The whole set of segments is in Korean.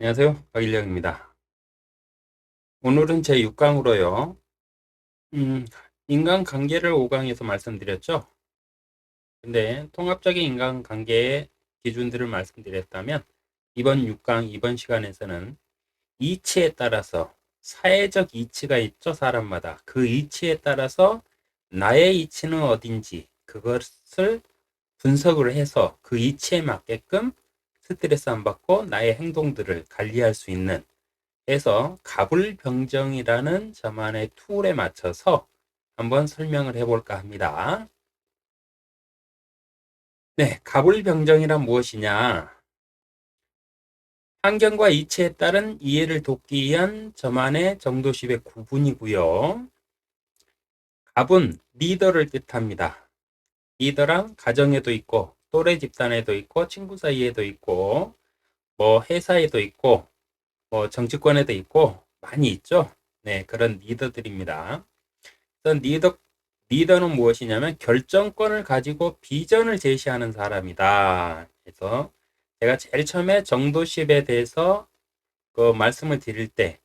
안녕하세요. 박일령입니다. 오늘은 제 6강으로요. 인간관계를 5강에서 말씀드렸죠. 근데 통합적인 인간관계의 기준들을 말씀드렸다면 이번 6강, 이번 시간에서는 이치에 따라서 사회적 이치가 있죠. 사람마다. 그 이치에 따라서 나의 이치는 어딘지 그것을 분석을 해서 그 이치에 맞게끔 스트레스 안 받고 나의 행동들을 관리할 수 있는 해서 가불병정이라는 저만의 툴에 맞춰서 한번 설명을 해볼까 합니다. 네, 가불병정이란 무엇이냐? 환경과 이치에 따른 이해를 돕기 위한 저만의 정도십의 구분이고요. 갑은 리더를 뜻합니다. 리더랑 가정에도 있고 또래 집단에도 있고 친구 사이에도 있고 뭐 회사에도 있고 뭐 정치권에도 있고 많이 있죠. 네, 그런 리더들입니다. 어떤 리더는 무엇이냐면 결정권을 가지고 비전을 제시하는 사람이다. 그래서 제가 제일 처음에 정도십에 대해서 그 말씀을 드릴 때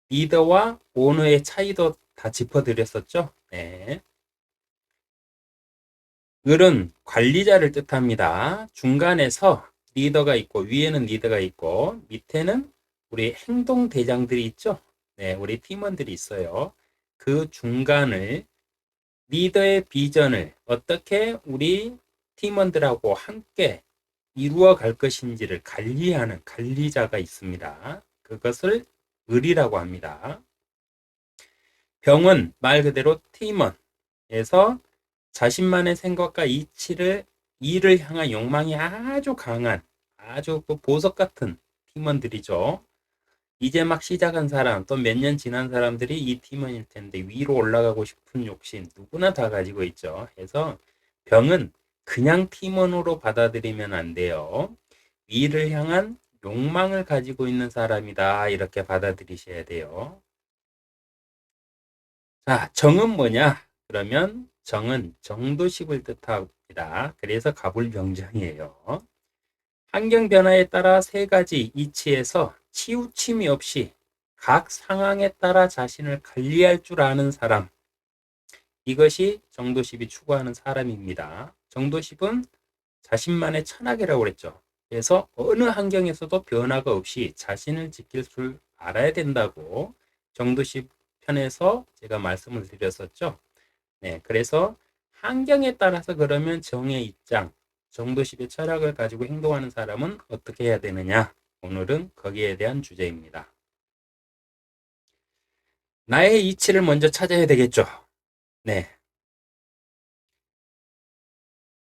리더와 오너의 차이도 다 짚어드렸었죠. 네. 을은 관리자를 뜻합니다. 중간에서 리더가 있고 위에는 리더가 있고 밑에는 우리 행동 대장들이 있죠. 네, 우리 팀원들이 있어요. 그 중간을 리더의 비전을 어떻게 우리 팀원들하고 함께 이루어 갈 것인지를 관리하는 관리자가 있습니다. 그것을 을이라고 합니다. 병은 말 그대로 팀원에서 자신만의 생각과 이를 향한 욕망이 아주 강한 아주 그 보석 같은 팀원들이죠. 이제 막 시작한 사람, 또 몇 년 지난 사람들이 이 팀원일 텐데 위로 올라가고 싶은 욕심 누구나 다 가지고 있죠. 그래서 병은 그냥 팀원으로 받아들이면 안 돼요. 위를 향한 욕망을 가지고 있는 사람이다. 이렇게 받아들이셔야 돼요. 자, 정은 뭐냐? 그러면 정은 정도식을 뜻합니다. 그래서 가불병정이에요. 환경 변화에 따라 세 가지 이치에서 치우침이 없이 각 상황에 따라 자신을 관리할 줄 아는 사람. 이것이 정도십이 추구하는 사람입니다. 정도십은 자신만의 철학이라고 그랬죠. 그래서 어느 환경에서도 변화가 없이 자신을 지킬 줄 알아야 된다고 정도십 편에서 제가 말씀을 드렸었죠. 네, 그래서 환경에 따라서 그러면 정의 입장, 정도십의 철학을 가지고 행동하는 사람은 어떻게 해야 되느냐? 오늘은 거기에 대한 주제입니다. 나의 이치를 먼저 찾아야 되겠죠. 네,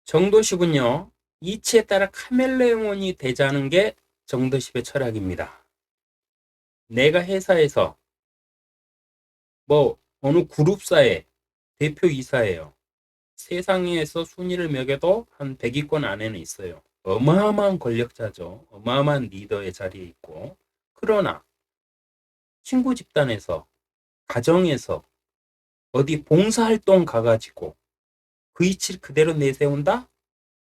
정도십은요, 이치에 따라 카멜레온이 되자는 게 정도십의 철학입니다. 내가 회사에서 뭐 어느 그룹사의 대표이사예요. 세상에서 순위를 매겨도 한 100위권 안에는 있어요. 어마어마한 권력자죠. 어마어마한 리더의 자리에 있고. 그러나 친구 집단에서, 가정에서 어디 봉사활동 가가지고 그 이치를 그대로 내세운다?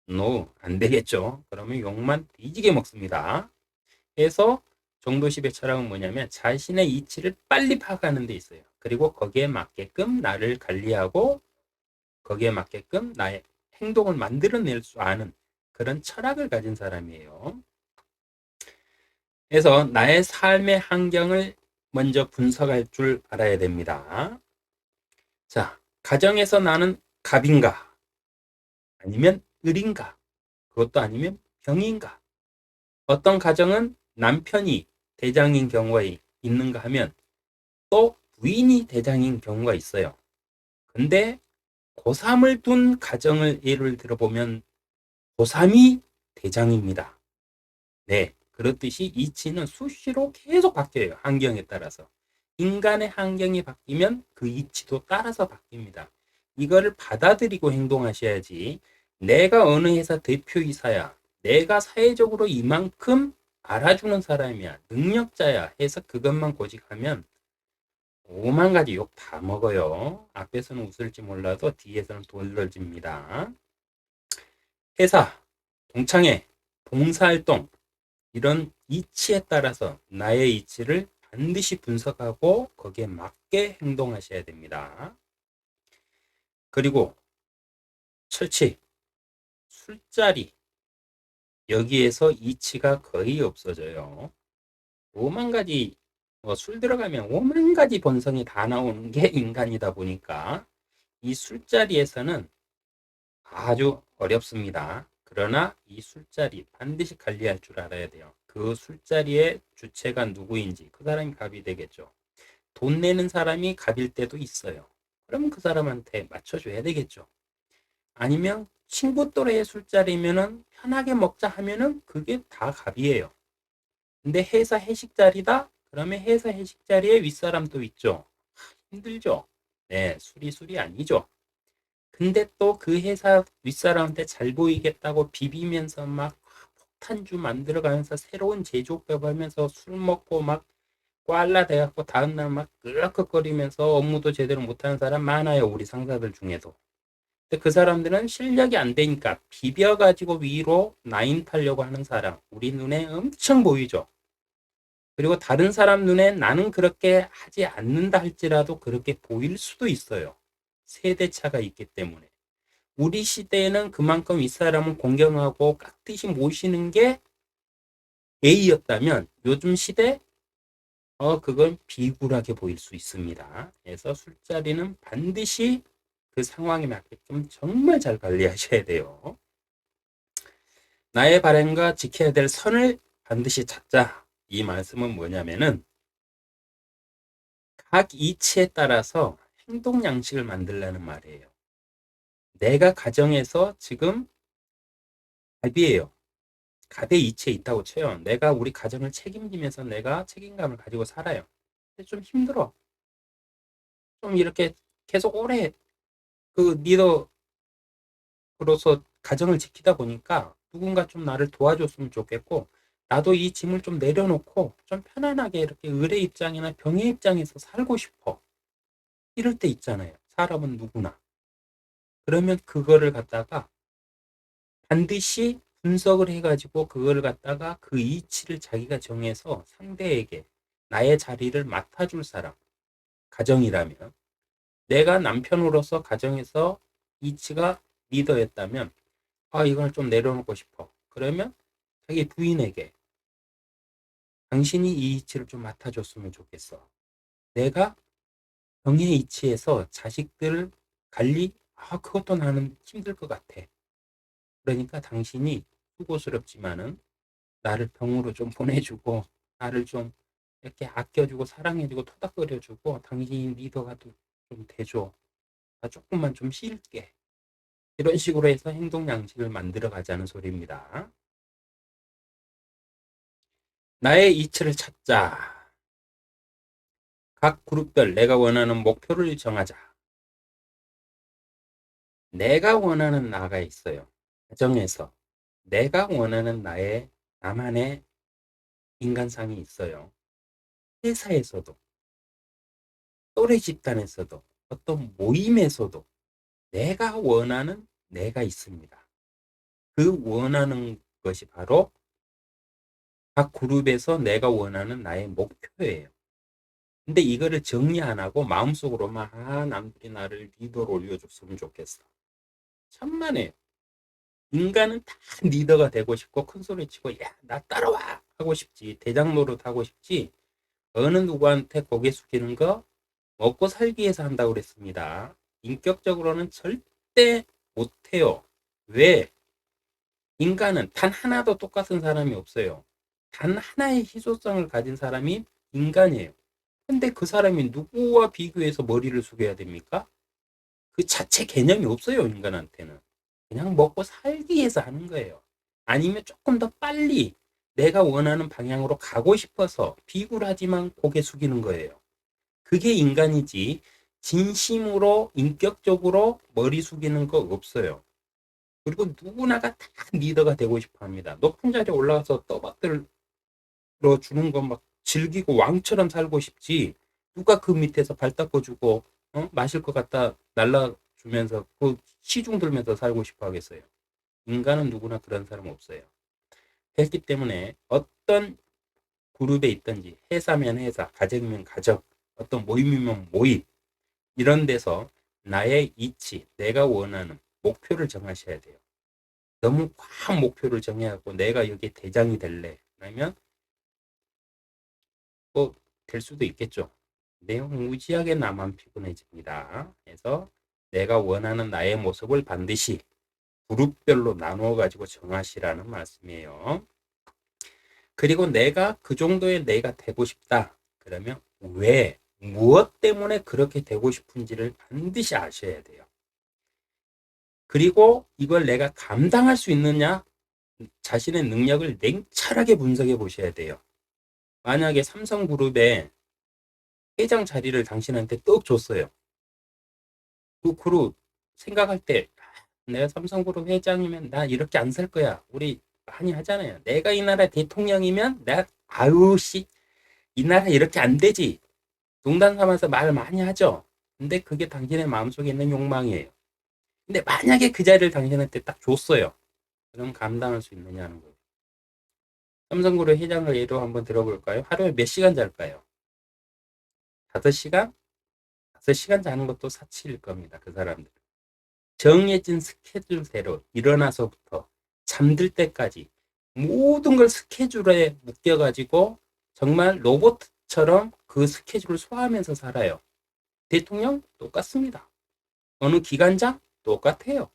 No, 안 되겠죠. 그러면 욕만 뒤지게 먹습니다. 그래서 정도십의 철학은 뭐냐면 자신의 이치를 빨리 파악하는 데 있어요. 그리고 거기에 맞게끔 나를 관리하고 거기에 맞게끔 나의 행동을 만들어낼 줄 아는 그런 철학을 가진 사람이에요. 그래서 나의 삶의 환경을 먼저 분석할 줄 알아야 됩니다. 자, 가정에서 나는 갑인가? 아니면 을인가? 그것도 아니면 병인가? 어떤 가정은 남편이 대장인 경우가 있는가 하면 또 부인이 대장인 경우가 있어요. 근데 고3을 둔 가정을 예를 들어보면 고3이 대장입니다. 네, 그렇듯이 이치는 수시로 계속 바뀌어요. 환경에 따라서. 인간의 환경이 바뀌면 그 이치도 따라서 바뀝니다. 이거를 받아들이고 행동하셔야지 내가 어느 회사 대표이사야, 내가 사회적으로 이만큼 알아주는 사람이야, 능력자야 해서 그것만 고집하면 오만 가지 욕 다 먹어요. 앞에서는 웃을지 몰라도 뒤에서는 돌려집니다. 회사, 동창회, 봉사활동, 이런 이치에 따라서 나의 이치를 반드시 분석하고 거기에 맞게 행동하셔야 됩니다. 그리고 철칙, 술자리, 여기에서 이치가 거의 없어져요. 오만 가지, 술 들어가면 오만 가지 본성이 다 나오는 게 인간이다 보니까 이 술자리에서는 아주 어렵습니다. 그러나 이 술자리 반드시 관리할 줄 알아야 돼요. 그 술자리의 주체가 누구인지 그 사람이 갑이 되겠죠. 돈 내는 사람이 갑일 때도 있어요. 그러면 그 사람한테 맞춰줘야 되겠죠. 아니면 친구 또래의 술자리면은 편하게 먹자 하면은 그게 다 갑이에요. 근데 회사 회식 자리다? 그러면 회사 회식 자리에 윗사람도 있죠. 힘들죠. 네, 술이 아니죠. 근데 또 그 회사 윗사람한테 잘 보이겠다고 비비면서 막 폭탄주 만들어가면서 새로운 제조법 하면서 술 먹고 막 꽐라 돼갖고 다음날 막 끄덕끄덕거리면서 업무도 제대로 못하는 사람 많아요. 우리 상사들 중에도. 근데 그 사람들은 실력이 안 되니까 비벼가지고 위로 라인 타려고 하는 사람. 우리 눈에 엄청 보이죠. 그리고 다른 사람 눈에 나는 그렇게 하지 않는다 할지라도 그렇게 보일 수도 있어요. 세대차가 있기 때문에. 우리 시대에는 그만큼 이 사람을 공경하고 깍듯이 모시는 게 A였다면 요즘 시대 그건 비굴하게 보일 수 있습니다. 그래서 술자리는 반드시 그 상황에 맞게끔 정말 잘 관리하셔야 돼요. 나의 바람과 지켜야 될 선을 반드시 찾자. 이 말씀은 뭐냐면은 각 이치에 따라서 행동 양식을 만들라는 말이에요. 내가 가정에서 지금 갑이에요. 갑의 이치에 있다고 쳐요. 내가 우리 가정을 책임지면서 내가 책임감을 가지고 살아요. 근데 좀 힘들어. 좀 이렇게 계속 오래 그 리더로서 가정을 지키다 보니까 누군가 좀 나를 도와줬으면 좋겠고 나도 이 짐을 좀 내려놓고 좀 편안하게 이렇게 을의 입장이나 병의 입장에서 살고 싶어. 이럴 때 있잖아요. 사람은 누구나. 그러면 그거를 갖다가 반드시 분석을 해가지고 그거를 갖다가 그 이치를 자기가 정해서 상대에게 나의 자리를 맡아줄 사람, 가정이라면 내가 남편으로서 가정에서 이치가 리더였다면 이걸 좀 내려놓고 싶어. 그러면 자기 부인에게 당신이 이 이치를 좀 맡아줬으면 좋겠어. 내가 병의 이치에서 자식들 관리 그것도 나는 힘들 것 같아. 그러니까 당신이 수고스럽지만은 나를 병으로 좀 보내주고 나를 좀 이렇게 아껴주고 사랑해주고 토닥거려주고 당신이 리더가 좀 돼줘. 나 조금만 좀 쉴게. 이런 식으로 해서 행동 양식을 만들어 가자는 소리입니다. 나의 이치를 찾자. 각 그룹별 내가 원하는 목표를 정하자. 내가 원하는 나가 있어요. 가정에서 내가 원하는 나만의 인간상이 있어요. 회사에서도 또래 집단에서도 어떤 모임에서도 내가 원하는 내가 있습니다. 그 원하는 것이 바로 각 그룹에서 내가 원하는 나의 목표예요. 근데 이거를 정리 안 하고 마음속으로만 남들이 나를 리더로 올려줬으면 좋겠어. 천만에요. 인간은 다 리더가 되고 싶고 큰 소리 치고 야 나 따라와 하고 싶지 대장 노릇 하고 싶지 어느 누구한테 고개 숙이는 거 먹고 살기 위해서 한다고 그랬습니다. 인격적으로는 절대 못해요. 왜? 인간은 단 하나도 똑같은 사람이 없어요. 단 하나의 희소성을 가진 사람이 인간이에요. 근데 그 사람이 누구와 비교해서 머리를 숙여야 됩니까? 그 자체 개념이 없어요, 인간한테는. 그냥 먹고 살기 위해서 하는 거예요. 아니면 조금 더 빨리 내가 원하는 방향으로 가고 싶어서 비굴하지만 고개 숙이는 거예요. 그게 인간이지, 진심으로, 인격적으로 머리 숙이는 거 없어요. 그리고 누구나가 다 리더가 되고 싶어 합니다. 높은 자리에 올라가서 떠받들어 주는 거 막 즐기고 왕처럼 살고 싶지, 누가 그 밑에서 발 닦아주고, 마실 것 갖다 날라주면서, 그 시중 들면서 살고 싶어 하겠어요. 인간은 누구나 그런 사람 없어요. 했기 때문에 어떤 그룹에 있든지 회사면 회사, 가정이면 가정, 어떤 모임이면 모임 이런 데서 나의 이치, 내가 원하는 목표를 정하셔야 돼요. 너무 과한 목표를 정해갖고 내가 여기 대장이 될래. 그러면 뭐 될 수도 있겠죠. 내용 무지하게 나만 피곤해집니다. 그래서 내가 원하는 나의 모습을 반드시 그룹별로 나누어 가지고 정하시라는 말씀이에요. 그리고 내가 그 정도의 내가 되고 싶다. 그러면 왜, 무엇 때문에 그렇게 되고 싶은지를 반드시 아셔야 돼요. 그리고 이걸 내가 감당할 수 있느냐? 자신의 능력을 냉철하게 분석해 보셔야 돼요. 만약에 삼성그룹에 회장 자리를 당신한테 떡 줬어요. 그 그룹 생각할 때 내가 삼성그룹 회장이면 나 이렇게 안 살 거야. 우리 많이 하잖아요. 내가 이 나라 대통령이면 나 아유 씨 이 나라 이렇게 안 되지. 농담 삼아서 말 많이 하죠. 근데 그게 당신의 마음속에 있는 욕망이에요. 근데 만약에 그 자리를 당신한테 딱 줬어요. 그럼 감당할 수 있느냐는 거예요. 삼성그룹 회장을 예로 한번 들어볼까요? 하루에 몇 시간 잘까요? 5시간? 5시간 자는 것도 사치일 겁니다. 그 사람들. 정해진 스케줄대로 일어나서부터 잠들 때까지 모든 걸 스케줄에 묶여가지고 정말 로봇처럼 그 스케줄을 소화하면서 살아요. 대통령? 똑같습니다. 어느 기관장? 똑같아요.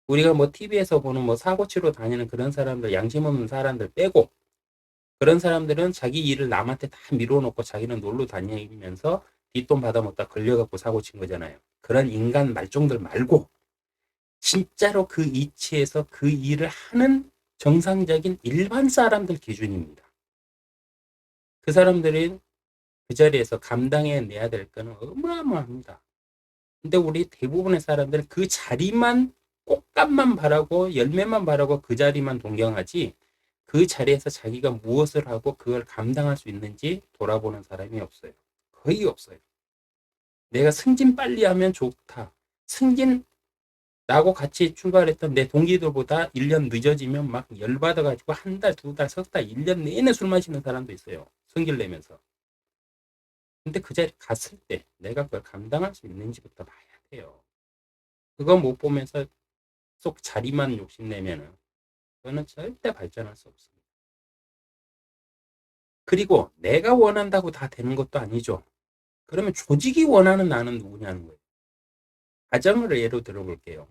우리가 뭐 TV에서 보는 뭐 사고 치러 다니는 그런 사람들, 양심 없는 사람들 빼고 그런 사람들은 자기 일을 남한테 다 밀어놓고 자기는 놀러 다니면서 뒷돈 받아먹다 걸려갖고 사고 친 거잖아요. 그런 인간 말종들 말고 진짜로 그 이치에서 그 일을 하는 정상적인 일반 사람들 기준입니다. 그 사람들이 그 자리에서 감당해내야 될 거는 어마어마합니다. 근데 우리 대부분의 사람들은 그 자리만 꽃감만 바라고 열매만 바라고 그 자리만 동경하지 그 자리에서 자기가 무엇을 하고 그걸 감당할 수 있는지 돌아보는 사람이 없어요. 거의 없어요. 내가 승진 빨리 하면 좋다. 승진 나하고 같이 출발했던 내 동기들보다 1년 늦어지면 막 열받아가지고 한 달, 두 달, 석 달, 1년 내내 술 마시는 사람도 있어요. 성질 내면서. 근데 그 자리 갔을 때 내가 그걸 감당할 수 있는지부터 봐야 돼요. 그거 못 보면서 속 자리만 욕심내면은 그거는 절대 발전할 수 없습니다. 그리고 내가 원한다고 다 되는 것도 아니죠. 그러면 조직이 원하는 나는 누구냐는 거예요. 가정을 예로 들어볼게요.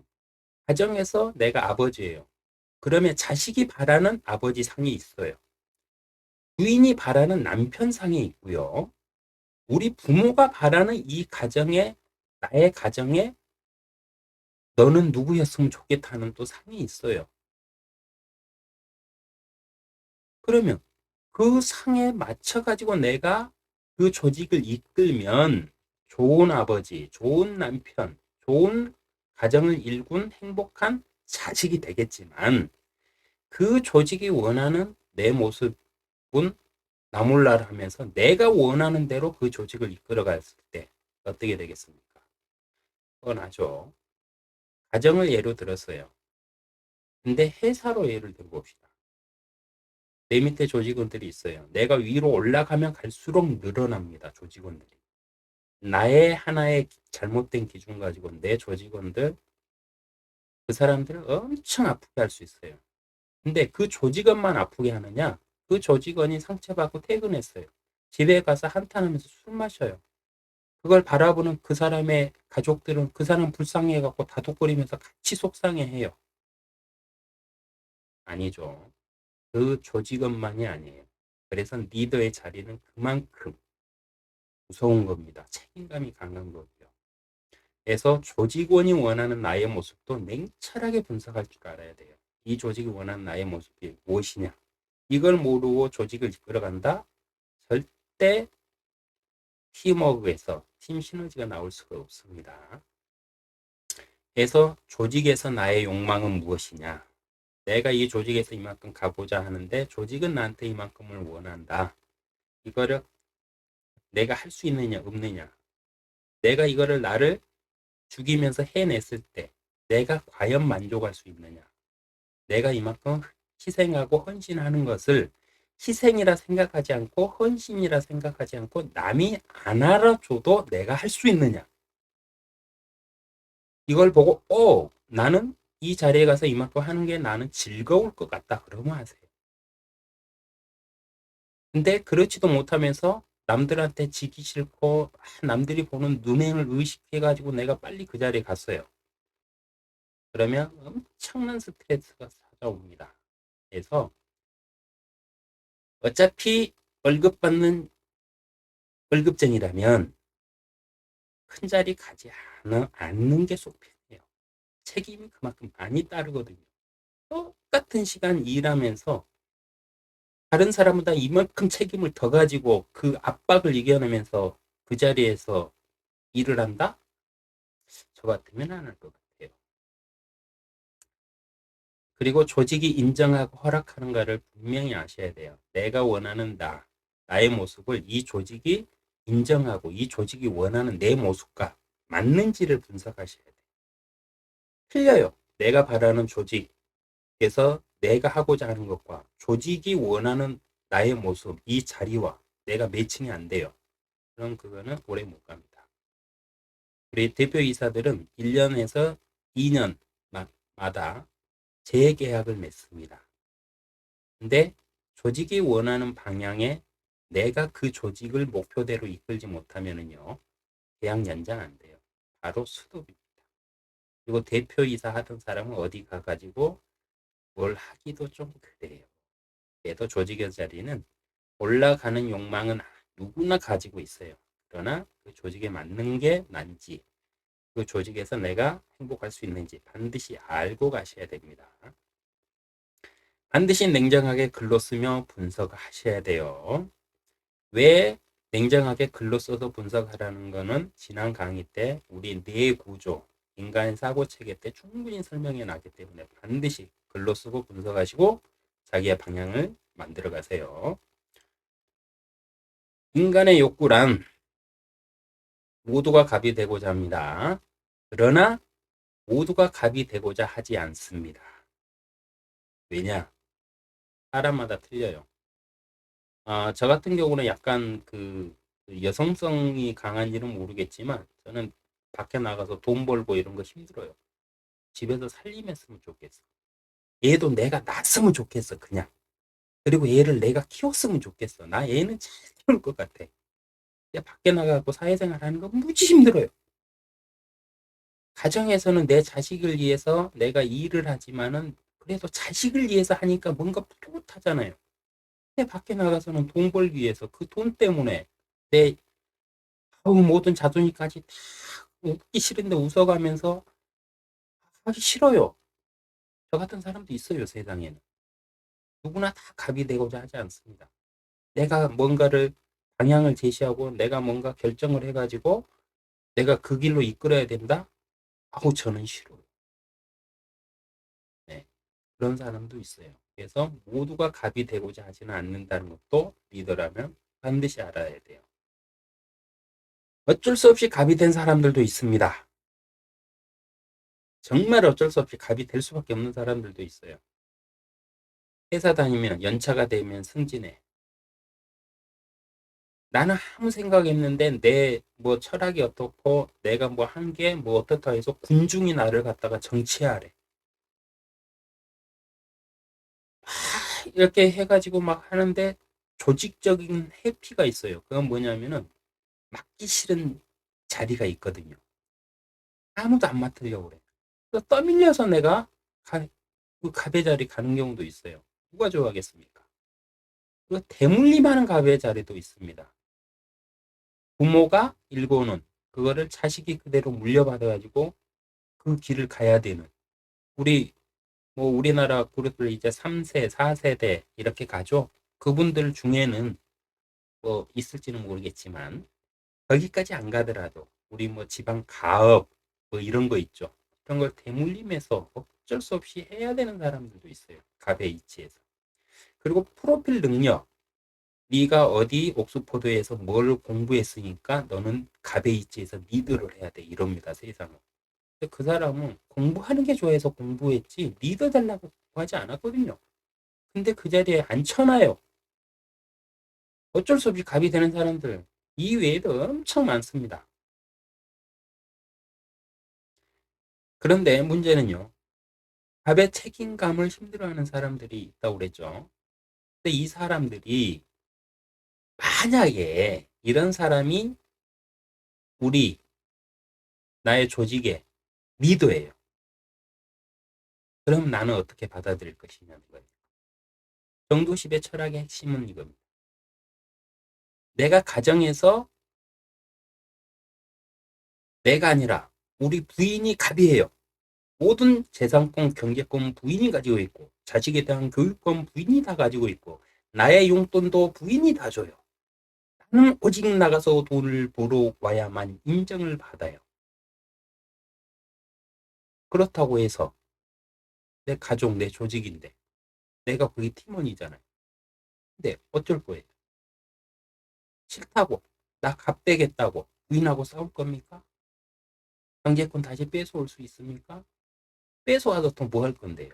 가정에서 내가 아버지예요. 그러면 자식이 바라는 아버지 상이 있어요. 부인이 바라는 남편 상이 있고요. 우리 부모가 바라는 이 가정에, 나의 가정에 너는 누구였으면 좋겠다는 또 상이 있어요. 그러면 그 상에 맞춰가지고 내가 그 조직을 이끌면 좋은 아버지, 좋은 남편, 좋은 가정을 일군 행복한 자식이 되겠지만 그 조직이 원하는 내 모습은 나몰라라 하면서 내가 원하는 대로 그 조직을 이끌어 갔을 때 어떻게 되겠습니까? 뻔하죠. 가정을 예로 들었어요. 근데 회사로 예를 들어봅시다. 내 밑에 조직원들이 있어요. 내가 위로 올라가면 갈수록 늘어납니다. 조직원들이. 나의 하나의 잘못된 기준 가지고 내 조직원들, 그 사람들을 엄청 아프게 할 수 있어요. 근데 그 조직원만 아프게 하느냐? 그 조직원이 상처받고 퇴근했어요. 집에 가서 한탄하면서 술 마셔요. 그걸 바라보는 그 사람의 가족들은 그 사람 불쌍해갖고 다독거리면서 같이 속상해해요. 아니죠. 그 조직원만이 아니에요. 그래서 리더의 자리는 그만큼 무서운 겁니다. 책임감이 강한 거고요. 그래서 조직원이 원하는 나의 모습도 냉철하게 분석할 줄 알아야 돼요. 이 조직이 원하는 나의 모습이 무엇이냐. 이걸 모르고 조직을 이끌어간다? 절대 팀워크에서 팀 시너지가 나올 수가 없습니다. 그래서 조직에서 나의 욕망은 무엇이냐. 내가 이 조직에서 이만큼 가보자 하는데 조직은 나한테 이만큼을 원한다. 이거를 내가 할 수 있느냐 없느냐. 내가 이거를 나를 죽이면서 해냈을 때 내가 과연 만족할 수 있느냐. 내가 이만큼 희생하고 헌신하는 것을 희생이라 생각하지 않고 헌신이라 생각하지 않고 남이 안 알아줘도 내가 할 수 있느냐. 이걸 보고 나는 이 자리에 가서 이만큼 하는 게 나는 즐거울 것 같다. 그러면 하세요. 근데 그렇지도 못하면서 남들한테 지기 싫고 남들이 보는 눈행을 의식해가지고 내가 빨리 그 자리에 갔어요. 그러면 엄청난 스트레스가 찾아옵니다. 그래서 어차피 월급 받는 월급쟁이라면 큰 자리 가지 않는 게 속 편해요. 책임이 그만큼 많이 따르거든요. 똑같은 시간 일하면서 다른 사람보다 이만큼 책임을 더 가지고 그 압박을 이겨내면서 그 자리에서 일을 한다? 저 같으면 안 할 것 같아요. 그리고 조직이 인정하고 허락하는가를 분명히 아셔야 돼요. 내가 원하는 나의 모습을 이 조직이 인정하고 이 조직이 원하는 내 모습과 맞는지를 분석하셔야 돼요. 틀려요. 내가 바라는 조직에서 내가 하고자 하는 것과 조직이 원하는 나의 모습, 이 자리와 내가 매칭이 안 돼요. 그럼 그거는 오래 못 갑니다. 우리 대표이사들은 1년에서 2년마다 재계약을 맺습니다. 근데 조직이 원하는 방향에 내가 그 조직을 목표대로 이끌지 못하면은요, 계약 연장 안 돼요. 바로 수습입니다. 그리고 대표이사 하던 사람은 어디 가가지고 뭘 하기도 좀 그래요. 그래도 조직의 자리는 올라가는 욕망은 누구나 가지고 있어요. 그러나 그 조직에 맞는 게 난지, 그 조직에서 내가 행복할 수 있는지 반드시 알고 가셔야 됩니다. 반드시 냉정하게 글로 쓰며 분석하셔야 돼요. 왜 냉정하게 글로 써서 분석하라는 거는 지난 강의 때 우리 뇌 구조, 인간 사고 체계 때 충분히 설명해 놨기 때문에 반드시 글로 쓰고 분석하시고 자기의 방향을 만들어 가세요. 인간의 욕구란 모두가 갑이 되고자 합니다. 그러나 모두가 갑이 되고자 하지 않습니다. 왜냐? 사람마다 틀려요. 저 같은 경우는 약간 그 여성성이 강한지는 모르겠지만 저는 밖에 나가서 돈 벌고 이런 거 힘들어요. 집에서 살림했으면 좋겠어. 얘도 내가 낳았으면 좋겠어, 그냥. 그리고 얘를 내가 키웠으면 좋겠어. 나 얘는 잘 키울 것 같아. 밖에 나가고 사회생활 하는 거 무지 힘들어요. 가정에서는 내 자식을 위해서 내가 일을 하지만은 그래도 자식을 위해서 하니까 뭔가 뿌듯하잖아요. 근데 밖에 나가서는 돈 벌기 위해서 그 돈 때문에 내 모든 자존심까지 다 웃기 싫은데 웃어가면서 하기 싫어요. 저 같은 사람도 있어요, 세상에는. 누구나 다 갑이 되고자 하지 않습니다. 내가 뭔가를 방향을 제시하고 내가 뭔가 결정을 해가지고 내가 그 길로 이끌어야 된다? 저는 싫어요. 네, 그런 사람도 있어요. 그래서 모두가 갑이 되고자 하지는 않는다는 것도 리더라면 반드시 알아야 돼요. 어쩔 수 없이 갑이 된 사람들도 있습니다. 정말 어쩔 수 없이 갑이 될 수밖에 없는 사람들도 있어요. 회사 다니면 연차가 되면 승진해. 나는 아무 생각 없는데 내 뭐 철학이 어떻고 내가 뭐 한 게 뭐 어떻다 해서 군중이 나를 갖다가 정치하래. 이렇게 해가지고 막 하는데 조직적인 해피가 있어요. 그건 뭐냐면은 맡기 싫은 자리가 있거든요. 아무도 안 맡으려고 그래. 그래서 떠밀려서 내가 그 갑의 자리 가는 경우도 있어요. 누가 좋아하겠습니까? 그 대물림하는 갑의 자리도 있습니다. 부모가 일궈놓은 그거를 자식이 그대로 물려받아가지고 그 길을 가야 되는 우리 뭐 우리나라 그룹들 이제 3세, 4세대 이렇게 가죠. 그분들 중에는 뭐 있을지는 모르겠지만 거기까지 안 가더라도 우리 뭐 지방 가업 뭐 이런 거 있죠. 그런 걸 대물림해서 어쩔 수 없이 해야 되는 사람들도 있어요. 갑의 이치에서. 그리고 프로필 능력. 네가 어디 옥스퍼드에서 뭘 공부했으니까 너는 갑의 이치에서 리더를 해야 돼. 이럽니다. 세상은. 근데 그 사람은 공부하는 게 좋아해서 공부했지 리더 달라고 공부하지 않았거든요. 근데 그 자리에 앉혀놔요. 어쩔 수 없이 갑이 되는 사람들 이 외에도 엄청 많습니다. 그런데 문제는요. 갑의 책임감을 힘들어하는 사람들이 있다고 그랬죠. 근데 이 사람들이 만약에 이런 사람이 우리 나의 조직의 리더예요. 그럼 나는 어떻게 받아들일 것이냐는 거예요. 정도십의 철학의 핵심은 이겁니다. 내가 가정에서 내가 아니라 우리 부인이 갑이에요. 모든 재산권, 경제권 부인이 가지고 있고 자식에 대한 교육권 부인이 다 가지고 있고 나의 용돈도 부인이 다 줘요. 나는 오직 나가서 돈을 벌어 와야만 인정을 받아요. 그렇다고 해서 내 가족, 내 조직인데 내가 거기 팀원이잖아요. 근데 어쩔 거예요? 싫다고 나 갑되겠다고 부인하고 싸울 겁니까? 경제권 다시 뺏어올 수 있습니까? 뺏어와서 또 뭐 할 건데요?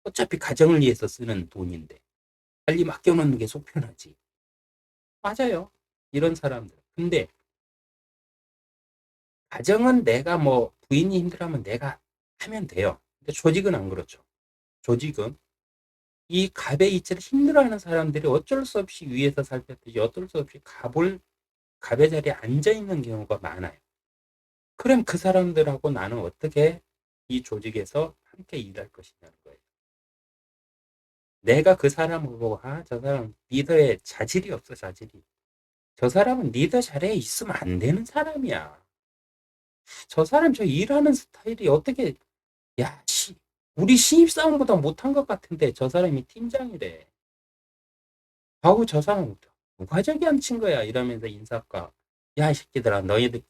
어차피 가정을 위해서 쓰는 돈인데 빨리 맡겨놓는 게 속편하지. 맞아요. 이런 사람들. 근데 가정은 내가 뭐 부인이 힘들어하면 내가 하면 돼요. 근데 조직은 안 그렇죠. 조직은 이 갑의 이치를 힘들어하는 사람들이 어쩔 수 없이 위에서 살폈듯이 어쩔 수 없이 갑의 자리에 앉아 있는 경우가 많아요. 그럼 그 사람들하고 나는 어떻게 이 조직에서 함께 일할 것이냐는 거예요. 내가 그 사람을 보고 저 사람 리더의 자질이 없어 자질이. 저 사람은 리더 자리에 있으면 안 되는 사람이야. 저 사람 저 일하는 스타일이 어떻게 야 씨, 우리 신입사원보다 못한 것 같은데 저 사람이 팀장이래. 아우 저 사람 누가 저기 앉힌 거야 이러면서 인사과 야 이 새끼들아 너희들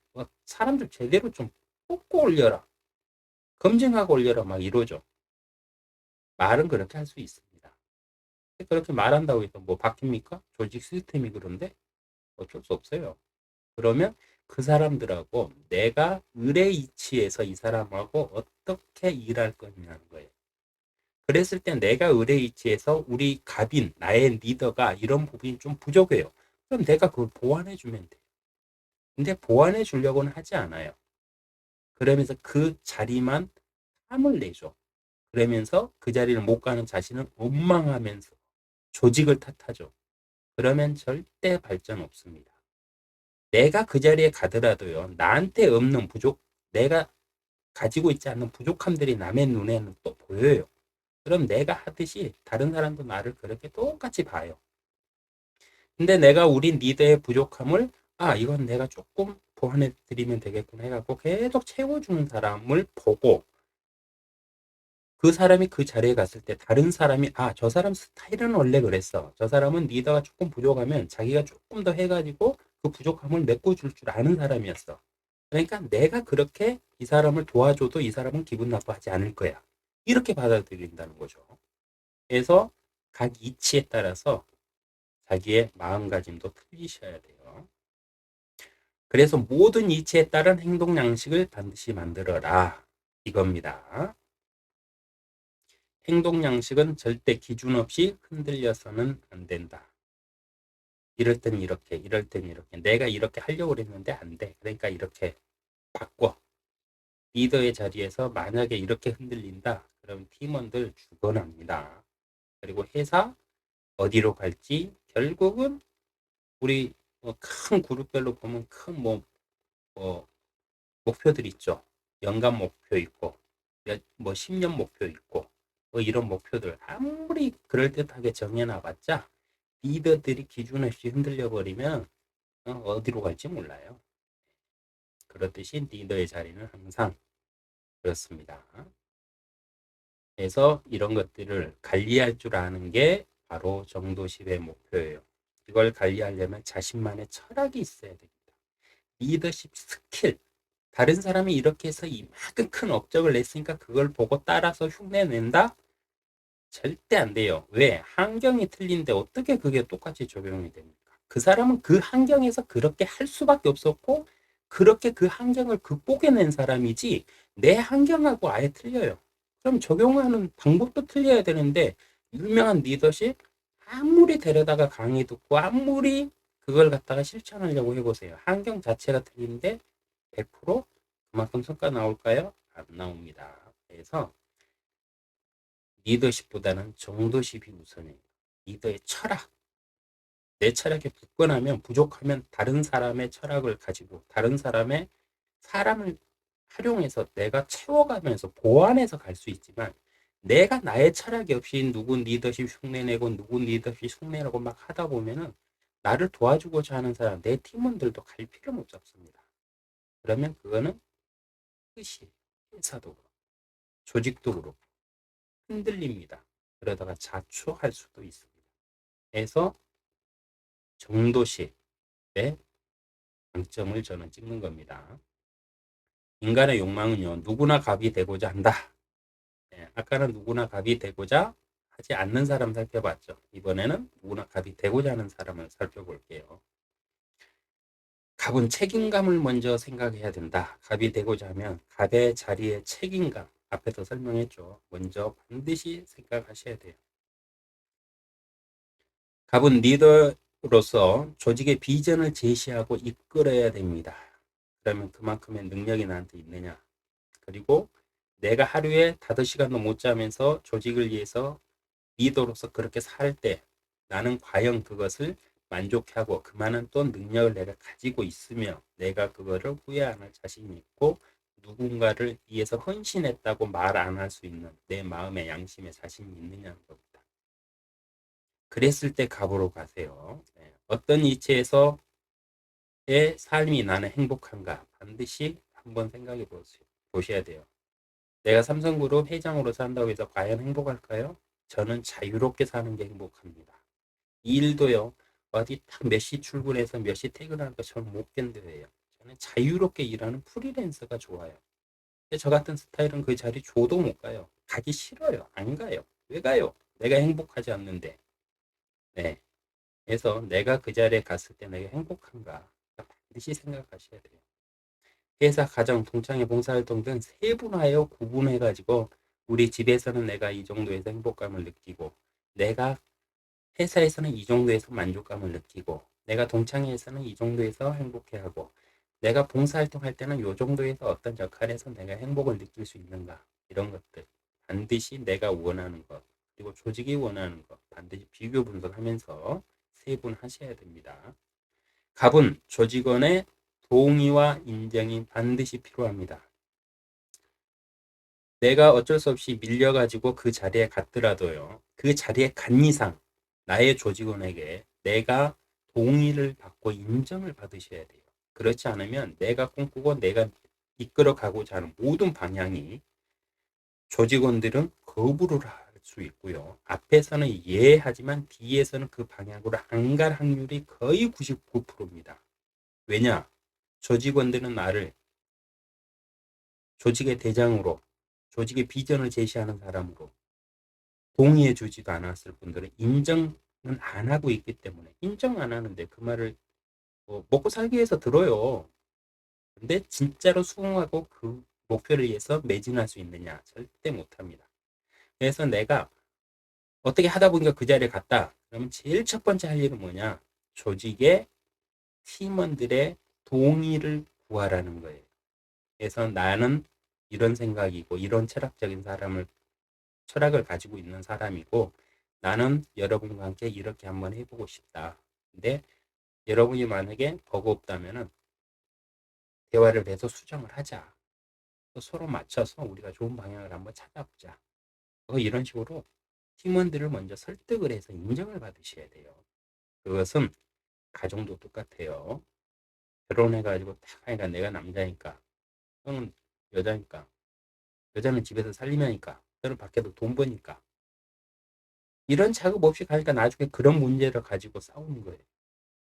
사람들 제대로 좀 뽑고 올려라. 검증하고 올려라 막 이러죠. 말은 그렇게 할 수 있습니다. 그렇게 말한다고 해서 뭐 바뀝니까? 조직 시스템이 그런데 어쩔 수 없어요. 그러면 그 사람들하고 내가 을의 이치에서 이 사람하고 어떻게 일할 거냐는 거예요. 그랬을 때 내가 을의 이치에서 우리 갑인, 나의 리더가 이런 부분이 좀 부족해요. 그럼 내가 그걸 보완해 주면 돼요. 근데 보완해 주려고는 하지 않아요. 그러면서 그 자리만 탐을 내죠. 그러면서 그 자리를 못 가는 자신을 원망하면서 조직을 탓하죠. 그러면 절대 발전 없습니다. 내가 그 자리에 가더라도요. 나한테 없는 부족, 내가 가지고 있지 않는 부족함들이 남의 눈에는 또 보여요. 그럼 내가 하듯이 다른 사람도 나를 그렇게 똑같이 봐요. 근데 내가 우리 리더의 부족함을 이건 내가 조금 보완해 드리면 되겠구나 해갖고 계속 채워주는 사람을 보고 그 사람이 그 자리에 갔을 때 다른 사람이 저 사람 스타일은 원래 그랬어. 저 사람은 리더가 조금 부족하면 자기가 조금 더 해가지고 그 부족함을 메꿔줄 줄 아는 사람이었어. 그러니까 내가 그렇게 이 사람을 도와줘도 이 사람은 기분 나빠하지 않을 거야. 이렇게 받아들인다는 거죠. 그래서 각 이치에 따라서 자기의 마음가짐도 틀리셔야 돼요. 그래서 모든 이치에 따른 행동 양식을 반드시 만들어라. 이겁니다. 행동 양식은 절대 기준 없이 흔들려서는 안 된다. 이럴 땐 이렇게, 이럴 땐 이렇게. 내가 이렇게 하려고 그랬는데 안 돼. 그러니까 이렇게 바꿔. 리더의 자리에서 만약에 이렇게 흔들린다. 그럼 팀원들 죽어납니다. 그리고 회사 어디로 갈지 결국은 우리 큰 그룹별로 보면 큰 목표들 있죠. 연간 목표 있고, 뭐 10년 목표 있고, 뭐 이런 목표들 아무리 그럴듯하게 정해놔봤자 리더들이 기준 없이 흔들려 버리면 어디로 갈지 몰라요. 그렇듯이 리더의 자리는 항상 그렇습니다. 그래서 이런 것들을 관리할 줄 아는 게 바로 정도십의 목표예요. 이걸 관리하려면 자신만의 철학이 있어야 됩니다. 리더십 스킬. 다른 사람이 이렇게 해서 이만큼 큰 업적을 냈으니까 그걸 보고 따라서 흉내낸다? 절대 안 돼요. 왜? 환경이 틀린데 어떻게 그게 똑같이 적용이 됩니까? 그 사람은 그 환경에서 그렇게 할 수밖에 없었고 그렇게 그 환경을 극복해낸 사람이지 내 환경하고 아예 틀려요. 그럼 적용하는 방법도 틀려야 되는데 유명한 리더십 아무리 데려다가 강의 듣고 아무리 그걸 갖다가 실천하려고 해보세요. 환경 자체가 틀린데 100% 그만큼 성과 나올까요? 안 나옵니다. 그래서 리더십보다는 정도십이 우선이에요. 리더의 철학. 내 철학에 굳건하면 부족하면 다른 사람의 철학을 가지고 다른 사람의 사람을 활용해서 내가 채워가면서 보완해서 갈 수 있지만 내가 나의 철학이 없이 누구 리더십 흉내내고 누구 리더십 흉내내고 막 하다 보면은 나를 도와주고자 하는 사람, 내 팀원들도 갈 필요 못 잡습니다. 그러면 그거는 끝이 회사도 그렇고 조직도 그렇고 흔들립니다. 그러다가 자초할 수도 있습니다. 그래서 정도식의 장점을 저는 찍는 겁니다. 인간의 욕망은요, 누구나 갑이 되고자 한다. 네, 아까는 누구나 갑이 되고자 하지 않는 사람 살펴봤죠. 이번에는 누구나 갑이 되고자 하는 사람을 살펴볼게요. 갑은 책임감을 먼저 생각해야 된다. 갑이 되고자 하면 갑의 자리에 책임감, 앞에서 설명했죠. 먼저 반드시 생각하셔야 돼요. 갑은 리더로서 조직의 비전을 제시하고 이끌어야 됩니다. 그러면 그만큼의 능력이 나한테 있느냐. 그리고 내가 하루에 5시간도 못 자면서 조직을 위해서 리더로서 그렇게 살 때 나는 과연 그것을 만족하고 그만한 또 능력을 내가 가지고 있으며 내가 그거를 후회 안 할 자신이 있고 누군가를 위해서 헌신했다고 말 안 할 수 있는 내 마음의 양심의 자신이 있느냐는 겁니다. 그랬을 때 갑으로 가세요. 네. 어떤 이치에서의 삶이 나는 행복한가 반드시 한번 생각해 보셔야 돼요. 내가 삼성그룹 회장으로서 한다고 해서 과연 행복할까요? 저는 자유롭게 사는 게 행복합니다. 이 일도요, 어디 딱 몇 시 출근해서 몇 시 퇴근하는 거 저는 못 견뎌요. 저는 자유롭게 일하는 프리랜서가 좋아요. 근데 저 같은 스타일은 그 자리 줘도 못 가요. 가기 싫어요. 안 가요. 왜 가요? 내가 행복하지 않는데. 네. 그래서 내가 그 자리에 갔을 때 내가 행복한가? 반드시 생각하셔야 돼요. 회사, 가정, 동창회, 봉사활동 등 세분화하여 구분해가지고 우리 집에서는 내가 이 정도에서 행복감을 느끼고 내가 회사에서는 이 정도에서 만족감을 느끼고 내가 동창회에서는 이 정도에서 행복해하고 내가 봉사활동 할 때는 이 정도에서 어떤 역할에서 내가 행복을 느낄 수 있는가 이런 것들 반드시 내가 원하는 것 그리고 조직이 원하는 것 반드시 비교 분석하면서 세분하셔야 됩니다. 갑은 조직원의 동의와 인정이 반드시 필요합니다. 내가 어쩔 수 없이 밀려가지고 그 자리에 갔더라도요. 그 자리에 간 이상 나의 조직원에게 내가 동의를 받고 인정을 받으셔야 돼요. 그렇지 않으면 내가 꿈꾸고 내가 이끌어 가고자 하는 모든 방향이 조직원들은 거부를 할 수 있고요. 앞에서는 예 하지만 뒤에서는 그 방향으로 안 갈 확률이 거의 99%입니다. 왜냐? 조직원들은 나를 조직의 대장으로 조직의 비전을 제시하는 사람으로 동의해 주지도 않았을 분들은 인정은 안 하고 있기 때문에 인정 안 하는데 그 말을 뭐 먹고 살기 위해서 들어요. 근데 진짜로 수긍하고 그 목표를 위해서 매진할 수 있느냐? 절대 못합니다. 그래서 내가 어떻게 하다 보니까 그 자리에 갔다. 그러면 제일 첫 번째 할 일은 뭐냐? 조직의 팀원들의 동의를 구하라는 거예요. 그래서 나는 이런 생각이고 이런 철학을 가지고 있는 사람이고 나는 여러분과 함께 이렇게 한번 해보고 싶다. 근데 여러분이 만약에 버겁다면은 대화를 해서 수정을 하자. 서로 맞춰서 우리가 좋은 방향을 한번 찾아보자. 이런 식으로 팀원들을 먼저 설득을 해서 인정을 받으셔야 돼요. 그것은 가정도 똑같아요. 결혼해가지고 딱 하니까 내가 남자니까, 형은 여자니까, 여자는 집에서 살림하니까, 저는 밖에서 돈 버니까. 이런 작업 없이 가니까 나중에 그런 문제를 가지고 싸우는 거예요.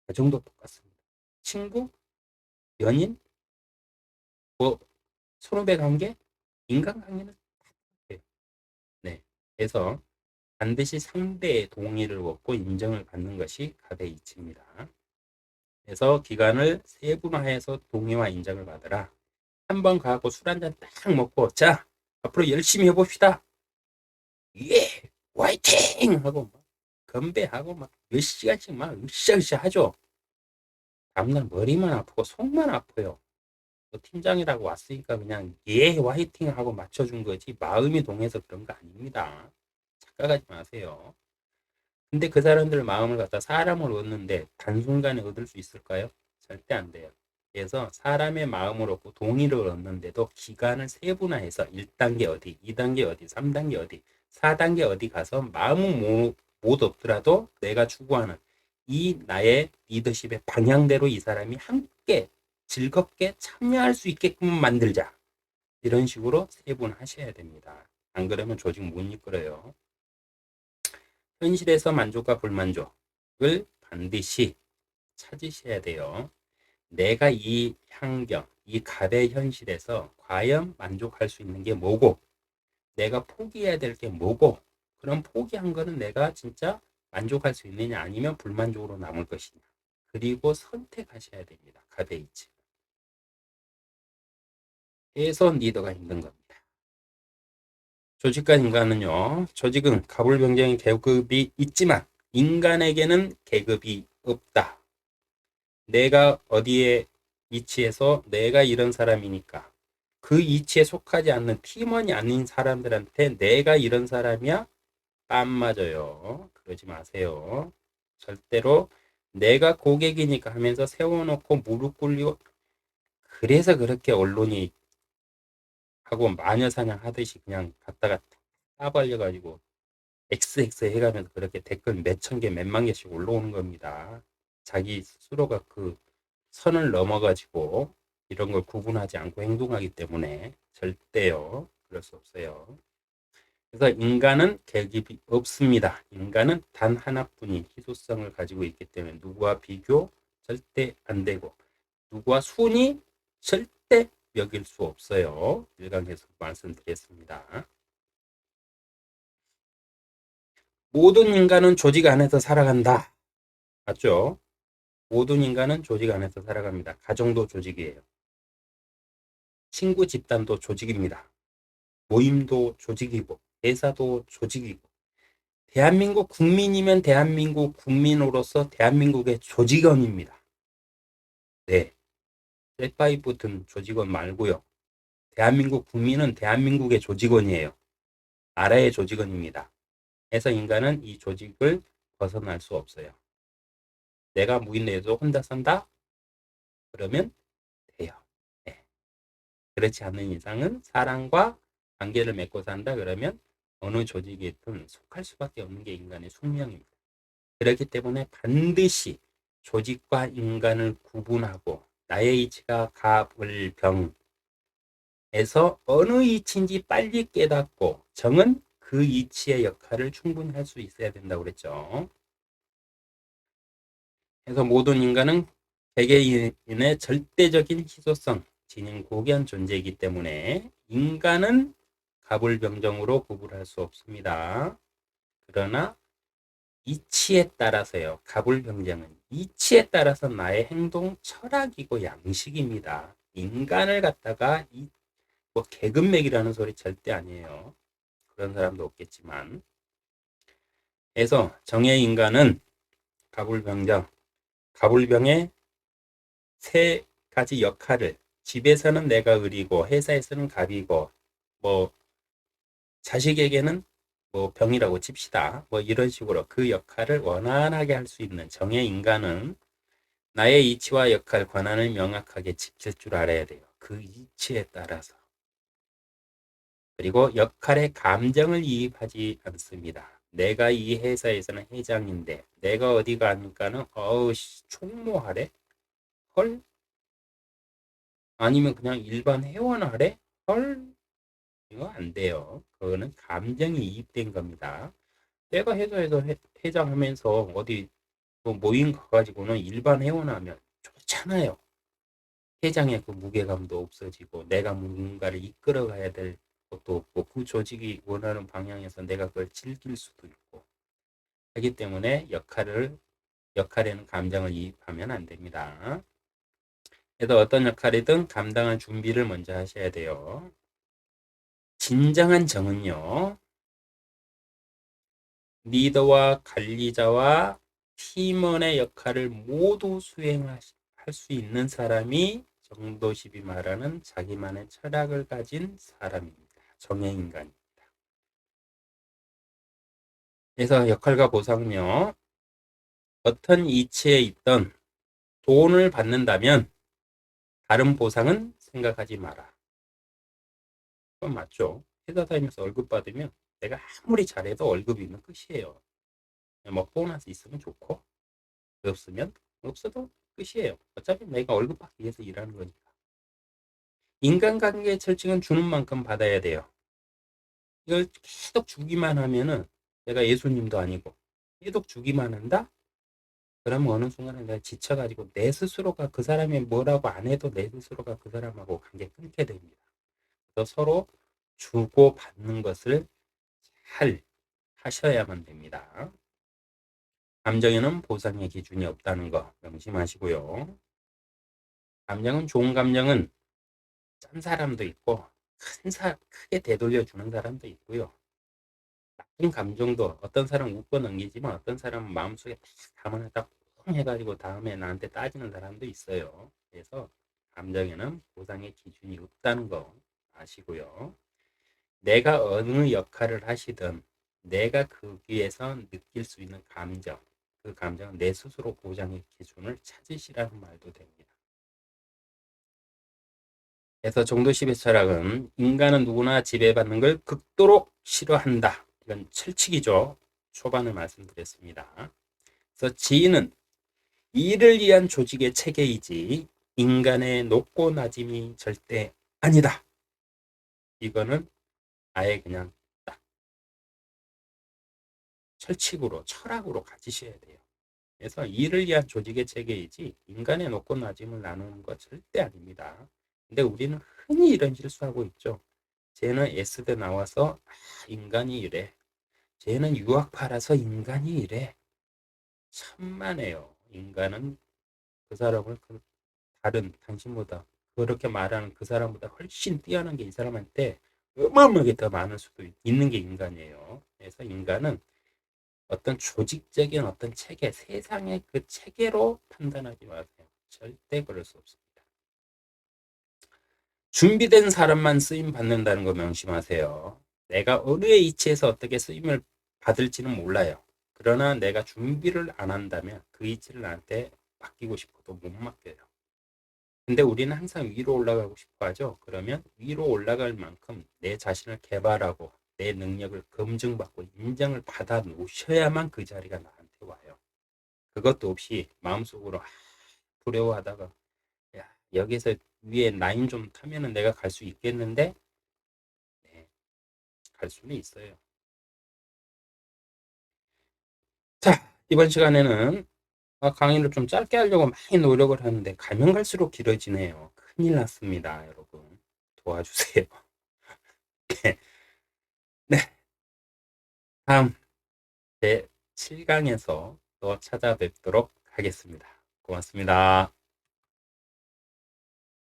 가정도 똑같습니다. 친구, 연인, 뭐 선후배 관계, 인간관계는 똑같아요. 네. 그래서 반드시 상대의 동의를 얻고 인정을 받는 것이 갑의 이치입니다. 그래서 기간을 세분화해서 동의와 인정을 받으라. 한 번 가고 술 한 잔 딱 먹고 자 앞으로 열심히 해봅시다. 예, 화이팅! 하고 막 건배하고 막 몇 시간씩 막 으쌰으쌰 하죠. 다음날 머리만 아프고 속만 아파요. 뭐 팀장이라고 왔으니까 그냥 예 화이팅 하고 맞춰준 거지 마음이 동해서 그런 거 아닙니다. 착각하지 마세요. 근데 그 사람들 마음을 갖다 사람을 얻는데 단순간에 얻을 수 있을까요? 절대 안 돼요. 그래서 사람의 마음을 얻고 동의를 얻는데도 기간을 세분화해서 1단계 어디, 2단계 어디, 3단계 어디, 4단계 어디 가서 마음은 못 얻더라도 내가 추구하는 이 나의 리더십의 방향대로 이 사람이 함께 즐겁게 참여할 수 있게끔 만들자. 이런 식으로 세분하셔야 됩니다. 안 그러면 조직 못 이끌어요. 현실에서 만족과 불만족을 반드시 찾으셔야 돼요. 내가 이 환경, 이 갑의 현실에서 과연 만족할 수 있는 게 뭐고, 내가 포기해야 될 게 뭐고, 그럼 포기한 거는 내가 진짜 만족할 수 있느냐, 아니면 불만족으로 남을 것이냐. 그리고 선택하셔야 됩니다. 갑의 이치. 그래서 리더가 힘든 겁니다. 조직과 인간은요, 조직은 가불병정의 계급이 있지만, 인간에게는 계급이 없다. 내가 어디에 위치해서 내가 이런 사람이니까 그 위치에 속하지 않는 팀원이 아닌 사람들한테 내가 이런 사람이야? 안 맞아요. 그러지 마세요. 절대로 내가 고객이니까 하면서 세워놓고 무릎 꿇리고 그래서 그렇게 언론이 하고 마녀사냥 하듯이 그냥 갖다가 따발려가지고 XX 해가면서 그렇게 댓글 몇천 개, 몇만 개씩 올라오는 겁니다. 자기 스스로가 그 선을 넘어가지고 이런 걸 구분하지 않고 행동하기 때문에 절대요. 그럴 수 없어요. 그래서 인간은 계급이 없습니다. 인간은 단 하나뿐인 희소성을 가지고 있기 때문에 누구와 비교 절대 안 되고 누구와 순위 절대 여길 수 없어요. 일강에서 말씀드렸습니다. 모든 인간은 조직 안에서 살아간다. 맞죠? 모든 인간은 조직 안에서 살아갑니다. 가정도 조직이에요. 친구 집단도 조직입니다. 모임도 조직이고 회사도 조직이고 대한민국 국민이면 대한민국 국민으로서 대한민국의 조직원입니다. 네, 셀파이브 든 조직원 말고요. 대한민국 국민은 대한민국의 조직원이에요. 나라의 조직원입니다. 그래서 인간은 이 조직을 벗어날 수 없어요. 내가 무인내에도 혼자 산다? 그러면 돼요. 네. 그렇지 않는 이상은 사람과 관계를 맺고 산다 그러면 어느 조직이든 속할 수밖에 없는 게 인간의 숙명입니다. 그렇기 때문에 반드시 조직과 인간을 구분하고 나의 이치가 갑을병에서 어느 이치인지 빨리 깨닫고 정은 그 이치의 역할을 충분히 할 수 있어야 된다고 그랬죠. 그래서 모든 인간은 개개인의 절대적인 희소성, 지닌 고귀한 존재이기 때문에 인간은 갑을병정으로 구분할 수 없습니다. 그러나 이치에 따라서요. 갑을병정은 이치에 따라서 나의 행동 철학이고 양식입니다. 인간을 갖다가 뭐 계급맥이라는 소리 절대 아니에요. 그런 사람도 없겠지만. 그래서 정의 인간은 갑을병정, 갑을병의 세 가지 역할을 집에서는 내가 을이고 회사에서는 갑이고 뭐 자식에게는 뭐 병이라고 칩시다. 뭐 이런 식으로 그 역할을 원활하게 할 수 있는 정의 인간은 나의 이치와 역할, 권한을 명확하게 지킬 줄 알아야 돼요. 그 이치에 따라서. 그리고 역할에 감정을 이입하지 않습니다. 내가 이 회사에서는 회장인데 내가 어디 가니까는 어우 총무하래? 헐? 아니면 그냥 일반 회원하래? 헐? 이거 안 돼요. 그거는 감정이 이입된 겁니다. 내가 회사에서 회장하면서 어디 뭐 모임 가가지고는 일반 회원하면 좋잖아요. 회장의 그 무게감도 없어지고 내가 뭔가를 이끌어가야 될 것도 없고 그 조직이 원하는 방향에서 내가 그걸 즐길 수도 있고 하기 때문에 역할에는 감정을 이입하면 안 됩니다. 그래서 어떤 역할이든 감당할 준비를 먼저 하셔야 돼요. 진정한 정은요. 리더와 관리자와 팀원의 역할을 모두 수행할 수 있는 사람이 정도십이 말하는 자기만의 철학을 가진 사람입니다. 정예인간입니다. 그래서 역할과 보상은요. 어떤 이치에 있던 돈을 받는다면 다른 보상은 생각하지 마라. 그건 맞죠. 회사 다니면서 월급 받으면 내가 아무리 잘해도 월급이면 끝이에요. 뭐 보너스 있으면 좋고 없으면 없어도 끝이에요. 어차피 내가 월급 받기 위해서 일하는 거니까. 인간관계의 철칙은 주는 만큼 받아야 돼요. 이걸 계속 주기만 하면은 내가 예수님도 아니고 계속 주기만 한다? 그러면 어느 순간에 내가 지쳐가지고 내 스스로가 그 사람이 뭐라고 안 해도 내 스스로가 그 사람하고 관계 끊게 됩니다. 그래서 서로 주고 받는 것을 잘 하셔야만 됩니다. 감정에는 보상의 기준이 없다는 거 명심하시고요. 감정은 좋은 감정은 짠 사람도 있고 크게 되돌려 주는 사람도 있고요. 나쁜 감정도 어떤 사람은 웃고 넘기지만 어떤 사람은 마음속에 딱 담아놨다 뻥 해가지고 다음에 나한테 따지는 사람도 있어요. 그래서 감정에는 보상의 기준이 없다는 거 아시고요. 내가 어느 역할을 하시든 내가 거기에서 느낄 수 있는 감정, 그 감정은 내 스스로 보상의 기준을 찾으시라는 말도 됩니다. 그래서 정도십의 철학은 인간은 누구나 지배받는 걸 극도로 싫어한다. 이건 철칙이죠. 초반에 말씀드렸습니다. 그래서 지인은 이를 위한 조직의 체계이지 인간의 높고 낮음이 절대 아니다. 이거는 아예 그냥 딱 철칙으로 철학으로 가지셔야 돼요. 그래서 이를 위한 조직의 체계이지 인간의 높고 낮음을 나누는 것 절대 아닙니다. 근데 우리는 흔히 이런 실수하고 있죠. 쟤는 S대 나와서 인간이 이래. 쟤는 유학파라서 인간이 이래. 천만에요. 인간은 그 사람을 다른 당신보다 그렇게 말하는 그 사람보다 훨씬 뛰어난 게 이 사람한테 어마어마하게 더 많을 수도 있는 게 인간이에요. 그래서 인간은 어떤 조직적인 어떤 체계, 세상의 그 체계로 판단하지 마세요. 절대 그럴 수 없습니다. 준비된 사람만 쓰임 받는다는 거 명심하세요. 내가 어느 이치에서 어떻게 쓰임을 받을지는 몰라요. 그러나 내가 준비를 안 한다면 그 이치를 나한테 맡기고 싶어도 못 맡겨요. 근데 우리는 항상 위로 올라가고 싶어 하죠. 그러면 위로 올라갈 만큼 내 자신을 개발하고 내 능력을 검증받고 인정을 받아 놓으셔야만 그 자리가 나한테 와요. 그것도 없이 마음속으로 두려워하다가 야, 여기서 위에 라인 좀 타면은 내가 갈 수 있겠는데 네, 갈 수는 있어요. 자, 이번 시간에는 강의를 좀 짧게 하려고 많이 노력을 하는데 가면 갈수록 길어지네요. 큰일 났습니다, 여러분. 도와주세요. 네, 다음 제 7강에서 또 찾아뵙도록 하겠습니다. 고맙습니다.